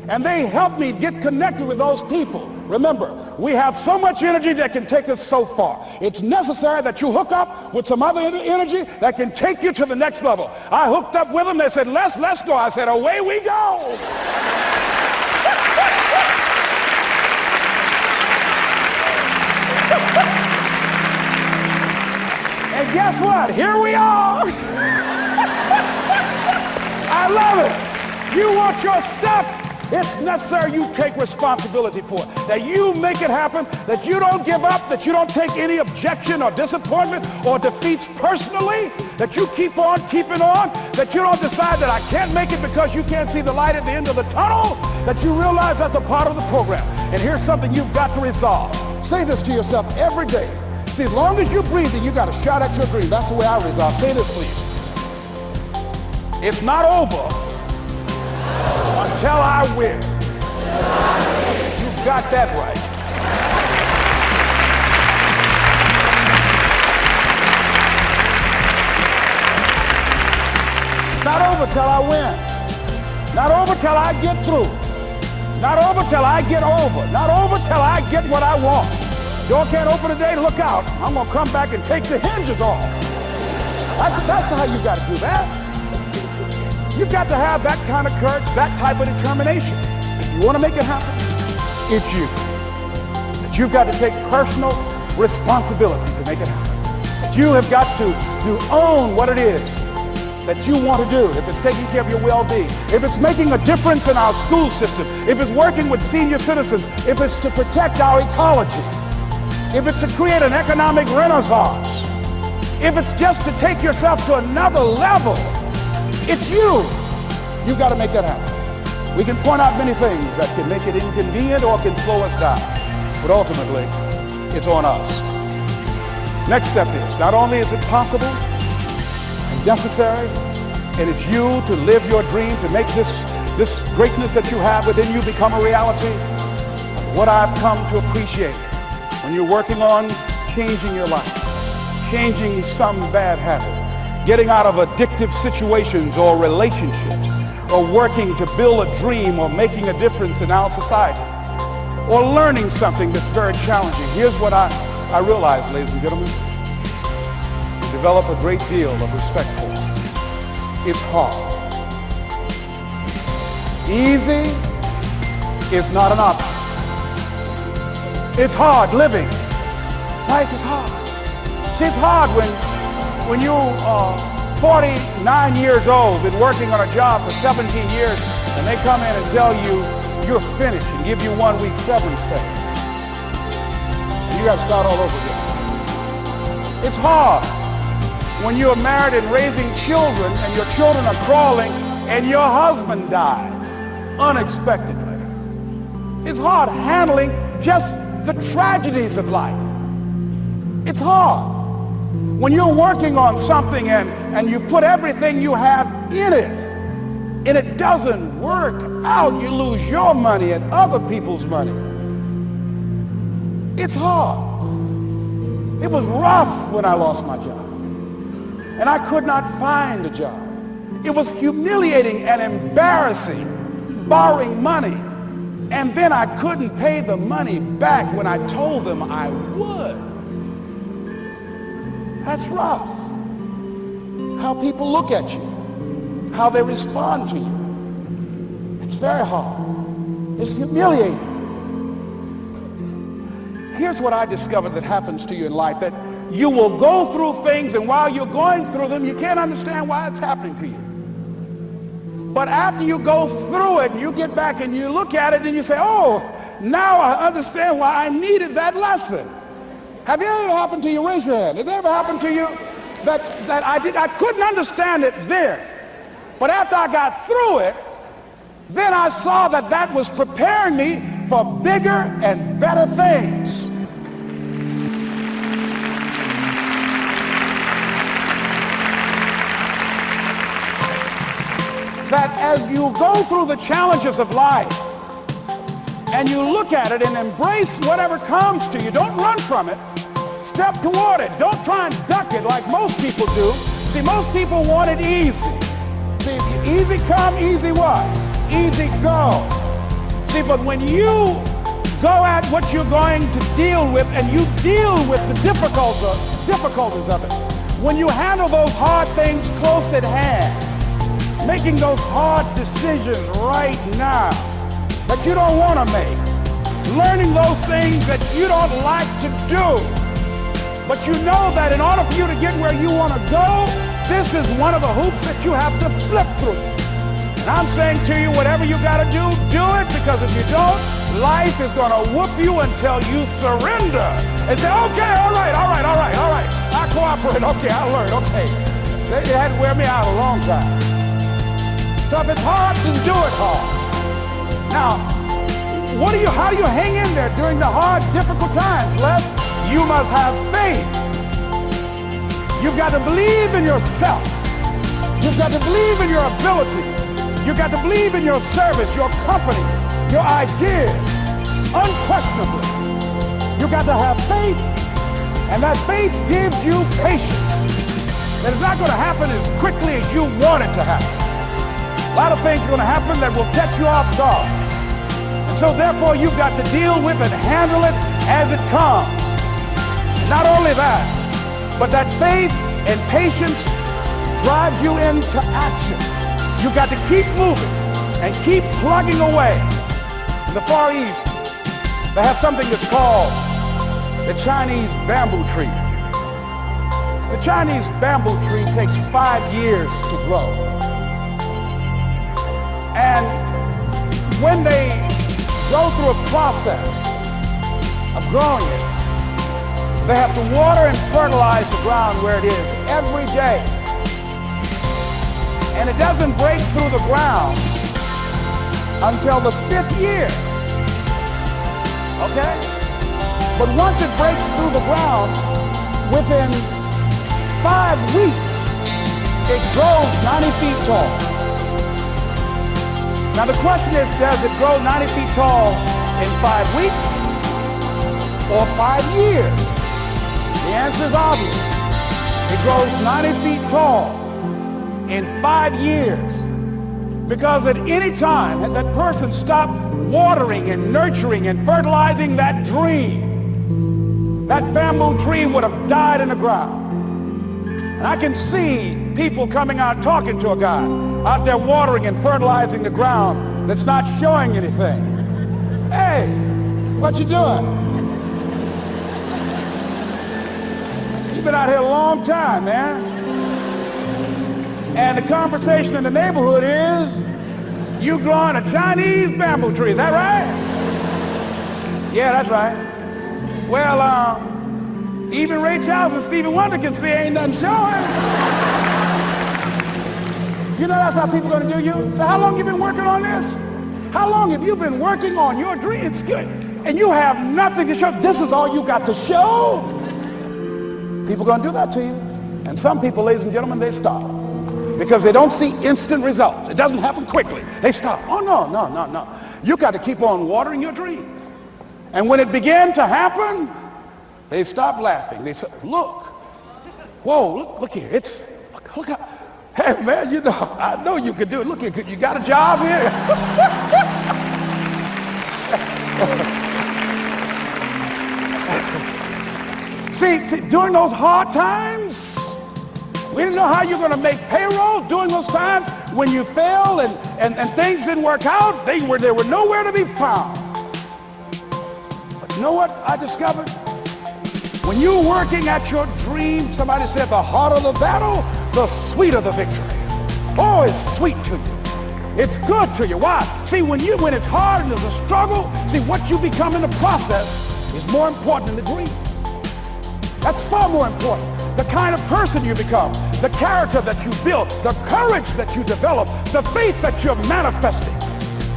And they helped me get connected with those people. Remember, we have so much energy that can take us so far. It's necessary that you hook up with some other energy that can take you to the next level. I hooked up with them. They said, let's go. I said, away we go. And guess what? Here we are. I love it. You want your stuff? It's necessary you take responsibility for it, that you make it happen, that you don't give up, that you don't take any objection or disappointment or defeats personally, that you keep on keeping on, that you don't decide that I can't make it because you can't see the light at the end of the tunnel, that you realize that's a part of the program. And here's something you've got to resolve. Say this to yourself every day. See, as long as you're breathing, you got a shot at your dream. That's the way I resolve. Say this, please. It's not over until I win. You got that right. It's not over till I win. Not over till I get through. Not over till I get over. Not over till I get what I want. Door can't open today, look out. I'm going to come back and take the hinges off. That's how you got to do that. You've got to have that kind of courage, that type of determination. If you want to make it happen, it's you. That you've got to take personal responsibility to make it happen. That you have got to own what it is that you want to do. If it's taking care of your well-being, if it's making a difference in our school system, if it's working with senior citizens, if it's to protect our ecology, if it's to create an economic renaissance, if it's just to take yourself to another level, it's you. You've got to make that happen. We can point out many things that can make it inconvenient or can slow us down. but ultimately, it's on us. Next step is, not only is it possible and necessary, and it's you to live your dream, to make this greatness that you have within you become a reality. What I've come to appreciate when you're working on changing your life, changing some bad habit, getting out of addictive situations or relationships, or working to build a dream or making a difference in our society, or learning something that's very challenging. Here's what I realize, ladies and gentlemen. You develop a great deal of respect for it. It's hard. Easy is not an option. It's hard living. Life is hard. See, it's hard when you are 49 years old, been working on a job for 17 years, and they come in and tell you you're finished and give you 1 week severance pay. You got to start all over again. It's hard when you're married and raising children and your children are crawling and your husband dies unexpectedly. It's hard handling just the tragedies of life. It's hard when you're working on something and you put everything you have in it and it doesn't work out. You lose your money and other people's money. It's hard. It was rough when I lost my job and I could not find a job. It was humiliating and embarrassing, borrowing money, and then I couldn't pay the money back when I told them I would. That's rough. How people look at you, how they respond to you. It's very hard. It's humiliating. Here's what I discovered that happens to you in life, that you will go through things, and while you're going through them, you can't understand why it's happening to you. But after you go through it, you get back and you look at it and you say, oh, now I understand why I needed that lesson. Have you ever happened to you? Raise your hand. Has it ever happened to you that I couldn't understand it then, but after I got through it, then I saw that that was preparing me for bigger and better things. That as you go through the challenges of life and you look at it and embrace whatever comes to you, don't run from it. Step toward it. Don't try and duck it like most people do. See, most people want it easy. See, easy come, easy what? Easy go. See, but when you go at what you're going to deal with and you deal with the difficulties of it, when you handle those hard things close at hand, making those hard decisions right now that you don't want to make, learning those things that you don't like to do, but you know that in order for you to get where you want to go, this is one of the hoops that you have to flip through. And I'm saying to you, whatever you got to do it, because if you don't, life is going to whoop you until you surrender and say, okay, all right, I cooperate, okay, I learned, okay. They had to wear me out a long time. So if it's hard, then do it hard. Now, how do you hang in there during the hard, difficult times, Les? You must have faith. You've got to believe in yourself. You've got to believe in your abilities. You've got to believe in your service, your company, your ideas, unquestionably. You've got to have faith, and that faith gives you patience. And it's not going to happen as quickly as you want it to happen. A lot of things are going to happen that will catch you off guard. And so therefore you've got to deal with and handle it as it comes. And not only that, but that faith and patience drives you into action. You've got to keep moving and keep plugging away. In the Far East, they have something that's called the Chinese bamboo tree. The Chinese bamboo tree takes 5 years to grow. And when they go through a process of growing it, they have to water and fertilize the ground where it is every day. And it doesn't break through the ground until the 5th year. Okay? But once it breaks through the ground, within 5 weeks, it grows 90 feet tall. Now the question is, does it grow 90 feet tall in 5 weeks or 5 years? The answer is obvious. It grows 90 feet tall in 5 years. Because at any time that that person stopped watering and nurturing and fertilizing that dream, that bamboo tree would have died in the ground. And I can see people coming out talking to a guy out there watering and fertilizing the ground that's not showing anything. Hey, what you doing? You've been out here a long time, man. And the conversation in the neighborhood is, you growing a Chinese bamboo tree, is that right? Yeah, that's right. Well, even Ray Charles and Stevie Wonder can see ain't nothing showing. You know that's how people are gonna do you? So how long you been working on this? How long have you been working on your dream? It's good. And you have nothing to show. This is all you got to show. People are gonna do that to you. And some people, ladies and gentlemen, they stop. Because they don't see instant results. It doesn't happen quickly. They stop. Oh, no. You got to keep on watering your dream. And when it began to happen, they stopped laughing. They said, look. Whoa, look here. Look how, hey, man, you know, I know you can do it. Look here, you got a job here? See, during those hard times, we didn't know how you're going to make payroll during those times when you failed and things didn't work out. They were nowhere to be found. But you know what I discovered? When you're working at your dream, somebody said the harder the battle, the sweeter the victory. Oh, it's sweet to you. It's good to you. Why? See, when it's hard and there's a struggle, see, what you become in the process is more important than the dream. That's far more important. The kind of person you become, the character that you build, the courage that you develop, the faith that you're manifesting.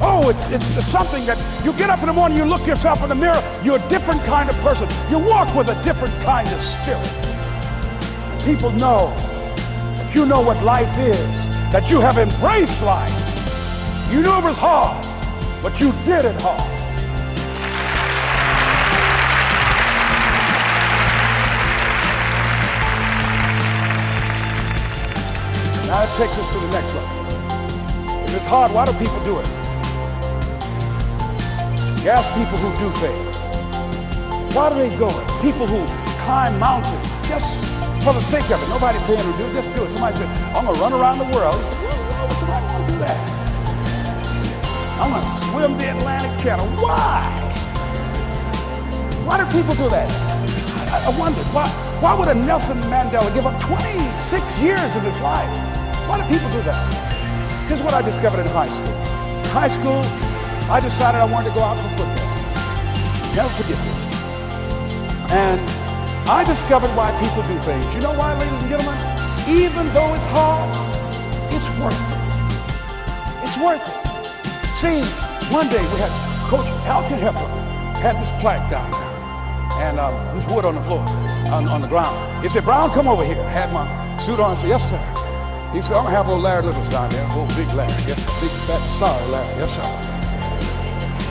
Oh, it's something that you get up in the morning, you look yourself in the mirror, you're a different kind of person. You walk with a different kind of spirit. People know that you know what life is, that you have embraced life. You knew it was hard, but you did it hard. Now that takes us to the next one. If it's hard, why do people do it? You ask people who do things. Why do they go it? People who climb mountains just for the sake of it. Nobody paying them to do it, just do it. Somebody said, I'm going to run around the world. He said, why would somebody want to do that? I'm going to swim the Atlantic Channel. Why? Why do people do that? I wondered, why would a Nelson Mandela give up 26 years of his life? Why do people do that? Here's what I discovered in high school. In high school, I decided I wanted to go out for football. Never forget this. And I discovered why people do things. You know why, ladies and gentlemen? Even though it's hard, it's worth it. It's worth it. See, one day we had Coach Alkin Hepburn had this plaque down there and this wood on the floor, on the ground. He said, Brown, come over here. I had my suit on. I said, yes, sir. He said, I'm going to have old Larry Littles down there. Old big Larry. Yes, sir. Big, fat, sorry Larry. Yes, sir.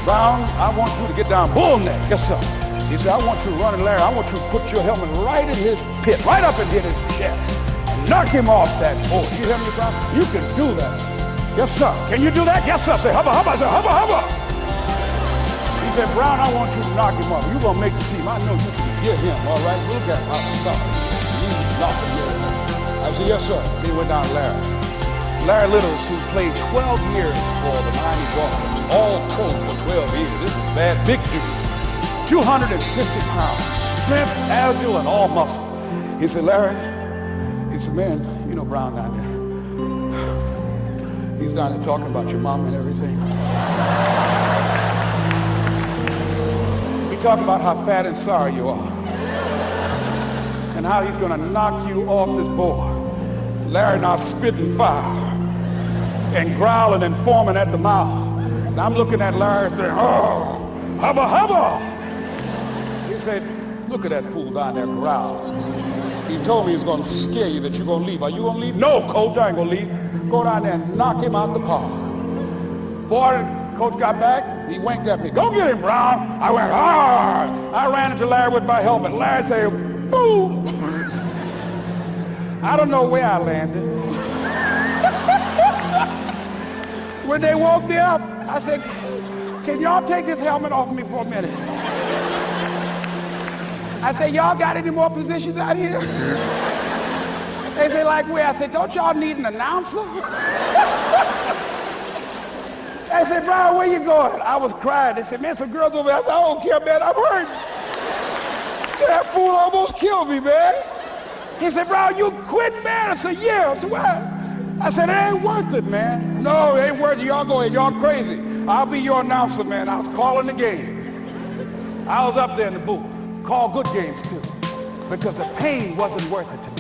Brown, I want you to get down bull neck. Yes, sir. He said, I want you to run in Larry. I want you to put your helmet right in his pit, right up into his chest. Knock him off that board. You hear me, Brown? You can do that. Yes, sir. Can you do that? Yes, sir. Say, hubba, hubba. I said, hubba, hubba. He said, Brown, I want you to knock him off. You're going to make the team. I know you can get him, all right? Look at him. I'm sorry. He's knocking you. I said, yes, sir. He went down to Larry. Larry Littles, who played 12 years for the Miami Dolphins, all pro for 12 years. This is bad, big dude. 250 pounds, strength, agile, and all muscle. He said, Larry, he said, man, you know Brown down there. He's down there talking about your mom and everything. He talking about how fat and sorry you are. And how he's going to knock you off this board. Larry now spitting fire and growling and foaming at the mouth. And I'm looking at Larry saying, oh, hubba, hubba. He said, look at that fool down there growling. He told me he's going to scare you that you're going to leave. Are you going to leave? No, coach, I ain't going to leave. Go down there and knock him out the park. Boy, coach got back. He winked at me. Go get him, Brown. I went hard. I ran into Larry with my helmet. Larry said, boom. I don't know where I landed. When they woke me up, I said, can y'all take this helmet off me for a minute? I said, y'all got any more positions out here? They said, like where? I said, don't y'all need an announcer? They said, Brian, where you going? I was crying. They said, man, some girls over there. I said, I don't care, man, I'm hurt. So that fool almost killed me, man. He said, Brian, you quit, man? I said, yeah. I said, what? I said, it ain't worth it, man. No, it ain't worth it. Y'all go ahead. Y'all crazy. I'll be your announcer, man. I was calling the game. I was up there in the booth. Call good games, too. Because the pain wasn't worth it to me.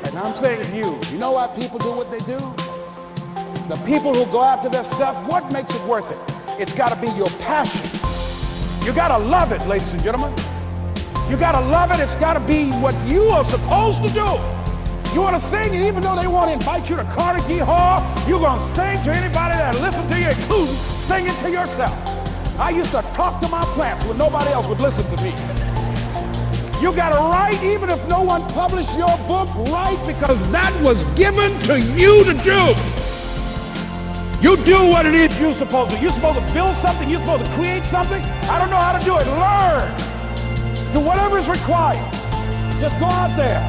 And I'm saying to you, you know why people do what they do? The people who go after their stuff, what makes it worth it? It's got to be your passion. You got to love it, ladies and gentlemen. You got to love it. It's got to be what you are supposed to do. You want to sing, and even though they want to invite you to Carnegie Hall, you're going to sing to anybody that listens to you, including singing to yourself. I used to talk to my plants when nobody else would listen to me. You got to write, even if no one published your book, write, because that was given to you to do. You do what it is you're supposed to. You're supposed to build something. You're supposed to create something. I don't know how to do it. Learn. Do whatever is required. Just go out there.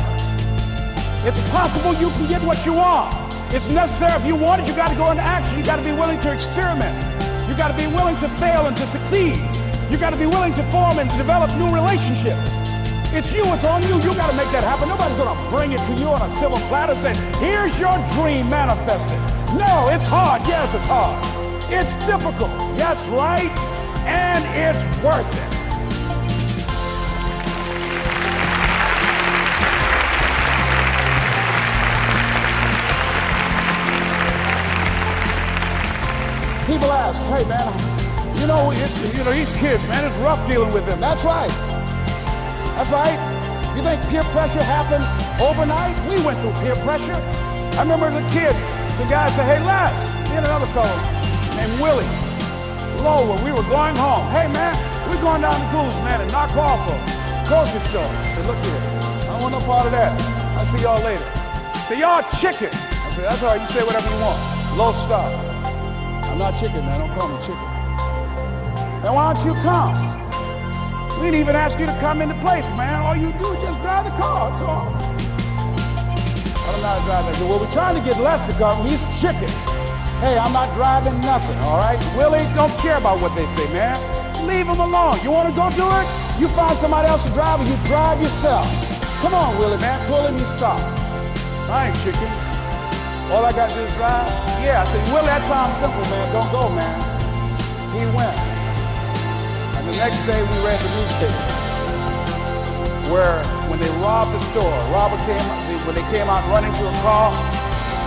It's possible you can get what you want. It's necessary. If you want it, you got to go into action. You got to be willing to experiment. You got to be willing to fail and to succeed. You got to be willing to form and develop new relationships. It's you. It's on you. You got to make that happen. Nobody's going to bring it to you on a silver platter and say, here's your dream manifested. No, it's hard. Yes, it's hard. It's difficult. Yes, right. And it's worth it. People ask, hey man, these kids, man, it's rough dealing with them. That's right. That's right. You think peer pressure happened overnight? We went through peer pressure. I remember as a kid, some guy said, hey Les, me and another fellow named Willie Lower, we were going home. Hey man, we're going down to Goose, man, and knock off a grocery store. I said, look here, I don't want no part of that. I'll see y'all later. Say, y'all chicken. I said, that's all right, you say whatever you want. Low star. I'm not chicken, man. Don't call me chicken. Then why don't you come? We didn't even ask you to come into place, man. All you do is just drive the car. That's all. I'm not driving. Well, we're trying to get Les to come. He's chicken. Hey, I'm not driving nothing, all right? Willie, don't care about what they say, man. Leave him alone. You want to go do it? You find somebody else to drive, or you drive yourself. Come on, Willie, man. Pull him, you stop. I ain't chicken. All I got to do is drive? Yeah. I said, Willie, that sounds simple, man. Don't go, man. He went. And the next day we read the newspaper where when they robbed the store, when they came out running to a car,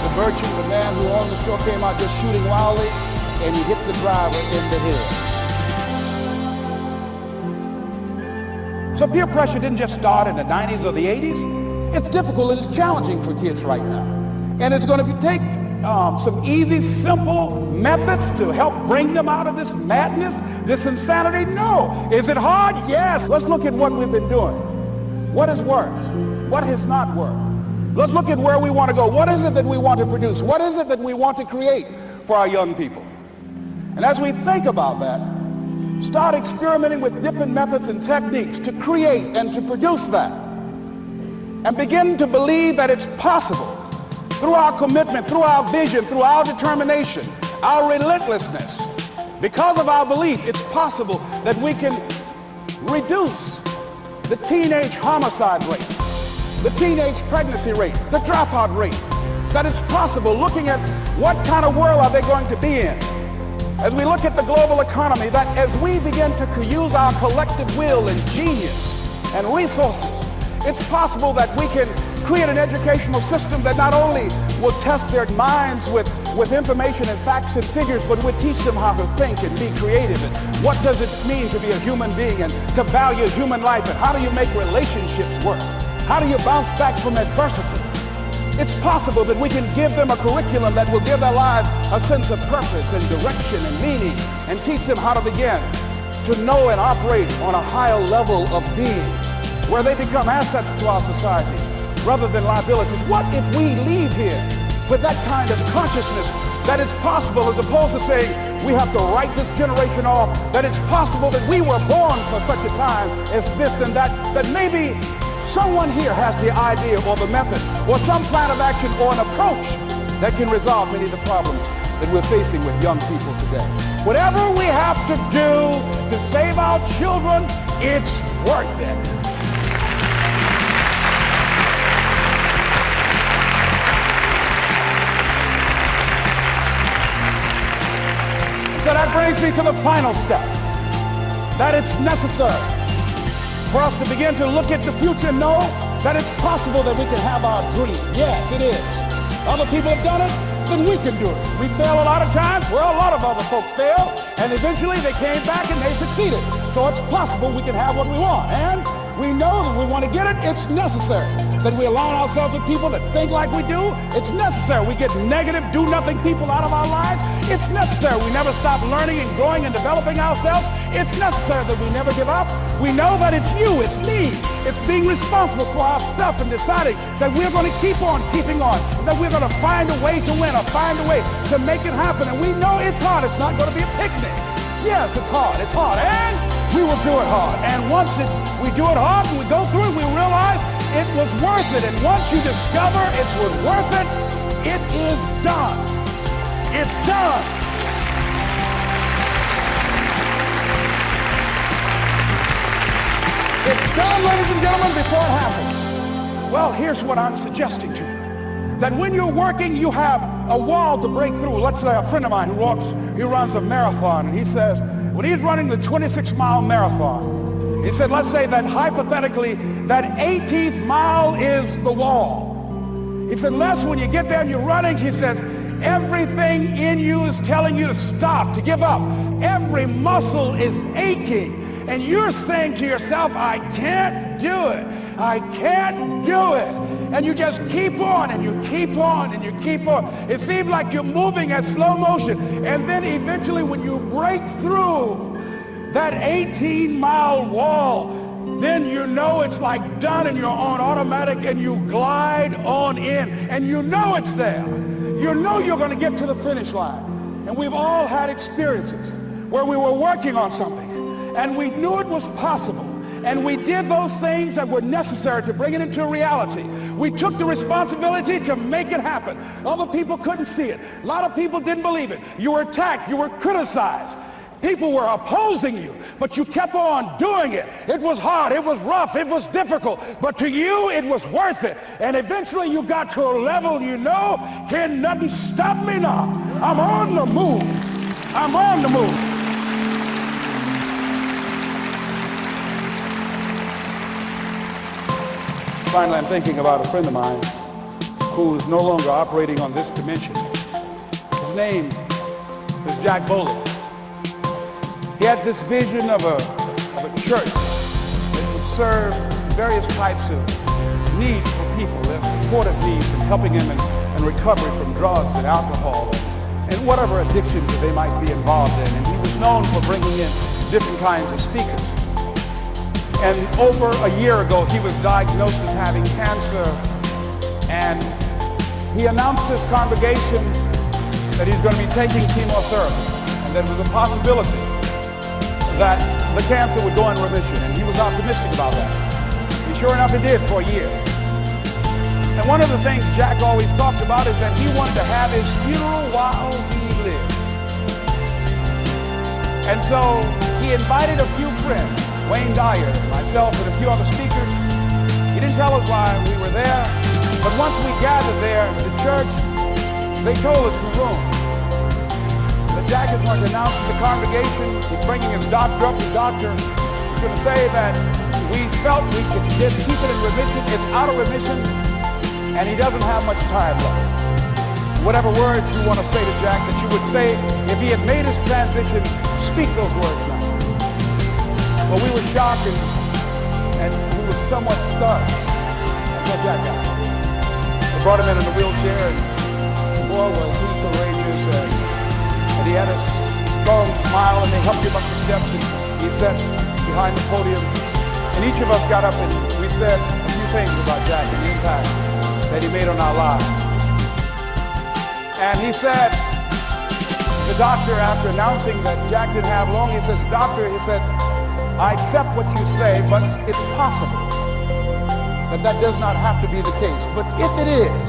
the merchant, the man who owned the store, came out just shooting wildly, and he hit the driver in the head. So peer pressure didn't just start in the 90s or the 80s. It's difficult and it's challenging for kids right now. And it's going to take some easy, simple methods to help bring them out of this madness, this insanity? No. Is it hard? Yes. Let's look at what we've been doing. What has worked? What has not worked? Let's look at where we want to go. What is it that we want to produce? What is it that we want to create for our young people? And as we think about that, start experimenting with different methods and techniques to create and to produce that. And begin to believe that it's possible. Through our commitment, through our vision, through our determination, our relentlessness, because of our belief, it's possible that we can reduce the teenage homicide rate, the teenage pregnancy rate, the dropout rate, that it's possible, looking at what kind of world are they going to be in. As we look at the global economy, that as we begin to use our collective will and genius and resources, it's possible that we can create an educational system that not only we'll test their minds with information and facts and figures, but we'll teach them how to think and be creative. And what does it mean to be a human being and to value human life? And how do you make relationships work? How do you bounce back from adversity? It's possible that we can give them a curriculum that will give their lives a sense of purpose and direction and meaning, and teach them how to begin to know and operate on a higher level of being, where they become assets to our society rather than liabilities. What if we leave here with that kind of consciousness that it's possible, as opposed to saying we have to write this generation off, that it's possible that we were born for such a time as this and that, that maybe someone here has the idea or the method or some plan of action or an approach that can resolve many of the problems that we're facing with young people today. Whatever we have to do to save our children, it's worth it. So that brings me to the final step, that it's necessary for us to begin to look at the future and know that it's possible that we can have our dream. Yes, it is. Other people have done it, then we can do it. We fail a lot of times. Well, a lot of other folks fail, and eventually they came back and they succeeded. So it's possible we can have what we want. And we know that we want to get it. It's necessary that we align ourselves with people that think like we do. It's necessary we get negative, do-nothing people out of our lives. It's necessary we never stop learning and growing and developing ourselves. It's necessary that we never give up. We know that it's you, it's me. It's being responsible for our stuff and deciding that we're going to keep on keeping on, that we're going to find a way to win or find a way to make it happen. And we know it's hard. It's not going to be a picnic. Yes, it's hard. It's hard. And we will do it hard. And once we do it hard and we go through it, we realize it was worth it. And once you discover it was worth it, it is done. It's done. It's done, ladies and gentlemen, before it happens. Well, here's what I'm suggesting to you. That when you're working, you have a wall to break through. Let's say a friend of mine he runs a marathon, and he says, when he's running the 26-mile marathon, he said, let's say that hypothetically, that 18th mile is the wall. He said, Les, when you get there and you're running, he says, everything in you is telling you to stop, to give up. Every muscle is aching. And you're saying to yourself, I can't do it. I can't do it. And you just keep on and you keep on and you keep on. It seems like you're moving at slow motion. And then eventually when you break through that 18-mile wall, then you know it's like done and you're on automatic and you glide on in. And you know it's there. You know you're going to get to the finish line. And we've all had experiences where we were working on something and we knew it was possible. And we did those things that were necessary to bring it into reality. We took the responsibility to make it happen. Other people couldn't see it. A lot of people didn't believe it. You were attacked. You were criticized. People were opposing you, but you kept on doing it. It was hard. It was rough. It was difficult. But to you, it was worth it. And eventually you got to a level you know, can nothing stop me now. I'm on the move. I'm on the move. Finally, I'm thinking about a friend of mine who is no longer operating on this dimension. His name is Jack Bowling. He had this vision of a church that would serve various types of needs for people, their supportive needs and helping them in recovery from drugs and alcohol and whatever addictions that they might be involved in. And he was known for bringing in different kinds of speakers. And over a year ago, he was diagnosed as having cancer, and he announced to his congregation that he's going to be taking chemotherapy, and there was a possibility that the cancer would go in remission, and he was optimistic about that. And sure enough, it did for a year. And one of the things Jack always talked about is that he wanted to have his funeral while he lived. And so he invited a few friends, Wayne Dyer, myself, and a few other speakers. He didn't tell us why we were there, but once we gathered there at the church, they told us in the room that Jack is going to announce to the congregation, he's bringing his doctor up, the doctor is going to say that we felt we could just keep it in remission, it's out of remission, and he doesn't have much time left. whatever words you want to say to Jack, that you would say, if he had made his transition, speak those words now. But we were shocked and we were somewhat stunned until Jack got here. They brought him in a wheelchair, and boy, was he courageous, and he had a strong smile, and they helped him up the steps, and he sat behind the podium. And each of us got up and we said a few things about Jack and the impact that he made on our lives. And he said, the doctor, after announcing that Jack didn't have long, he says, doctor, he said, I accept what you say, but it's possible that does not have to be the case. But if it is,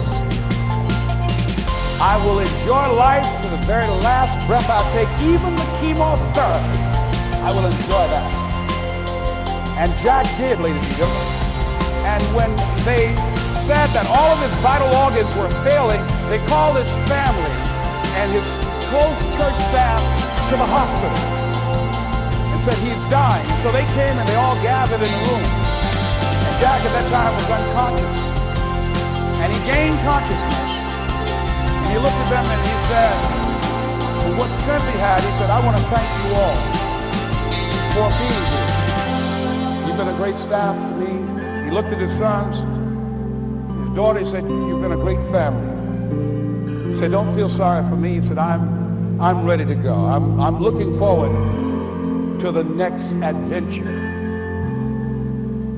I will enjoy life to the very last breath I take, even the chemotherapy. I will enjoy that. And Jack did, ladies and gentlemen. And when they said that all of his vital organs were failing, they called his family and his close church staff to the hospital and said he's dying. So they came and they all gathered in the room. And Jack at that time was unconscious. And he gained consciousness. And he looked at them and he said, well, what strength he had, he said, I want to thank you all for being here. You've been a great staff to me. He looked at his sons, his daughter. He said, you've been a great family. He said, don't feel sorry for me. He said, I'm ready to go. I'm looking forward to the next adventure.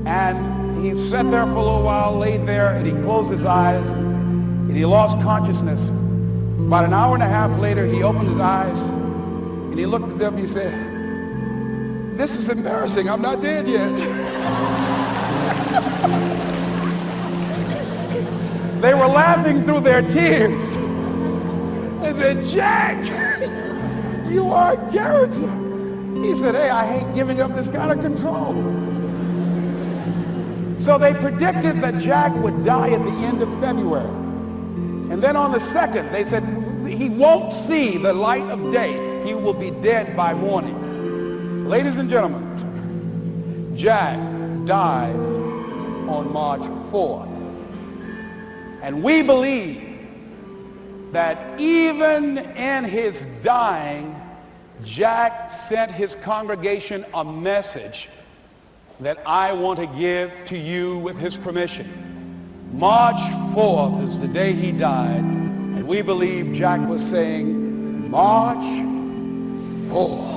And he sat there for a little while, laid there, and he closed his eyes, and he lost consciousness. About an hour and a half later, he opened his eyes, and he looked at them. He said, this is embarrassing. I'm not dead yet. They were laughing through their tears. They said, Jack, you are a character. He said, hey, I hate giving up this kind of control. So they predicted that Jack would die at the end of February. And then on the 2nd, they said, he won't see the light of day. He will be dead by morning. Ladies and gentlemen, Jack died on March 4th. And we believe that even in his dying, Jack sent his congregation a message that I want to give to you with his permission. March 4th is the day he died, and we believe Jack was saying, March 4th.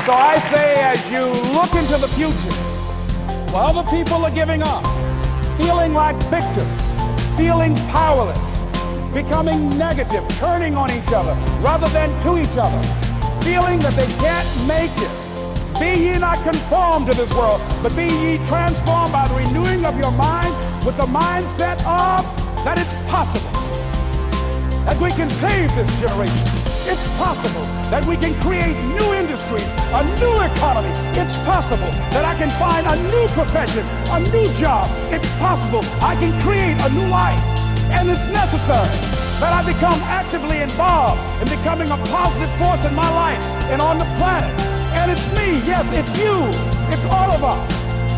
So I say, as you look into the future, while other people are giving up, feeling like victims, feeling powerless, becoming negative, turning on each other rather than to each other, feeling that they can't make it, be ye not conformed to this world, but be ye transformed by the renewing of your mind with the mindset of that it's possible that we can save this generation. It's possible that we can create new industries, a new economy. It's possible that I can find a new profession, a new job. It's possible I can create a new life. And it's necessary that I become actively involved in becoming a positive force in my life and on the planet. And it's me, yes, it's you, it's all of us,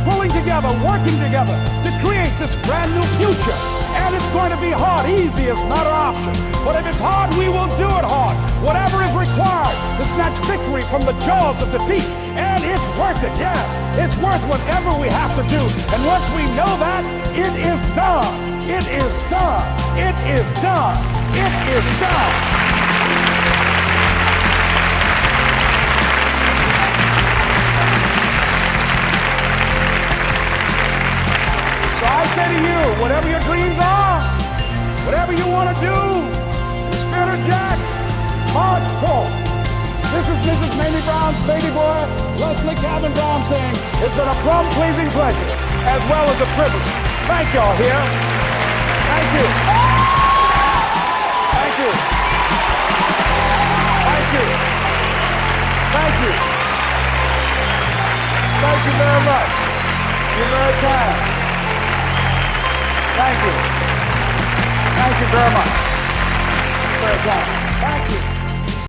pulling together, working together to create this brand new future. And it's going to be hard. Easy is not an option. But if it's hard, we will do it hard. Whatever is required to snatch victory from the jaws of defeat. And it's worth it, yes. It's worth whatever we have to do. And once we know that, it is done. It is done. It is done. It is done. So I say to you, whatever your dreams are, whatever you want to do, the spirit of Jack, March 4th. This is Mrs. Mamie Brown's baby boy, Leslie Calvin Brown, saying, it's been a plum-pleasing pleasure as well as a privilege. Thank y'all here. Thank you. Thank you. Thank you. Thank you. Thank you very much. You're very kind. Thank you. Thank you very much. Very kind.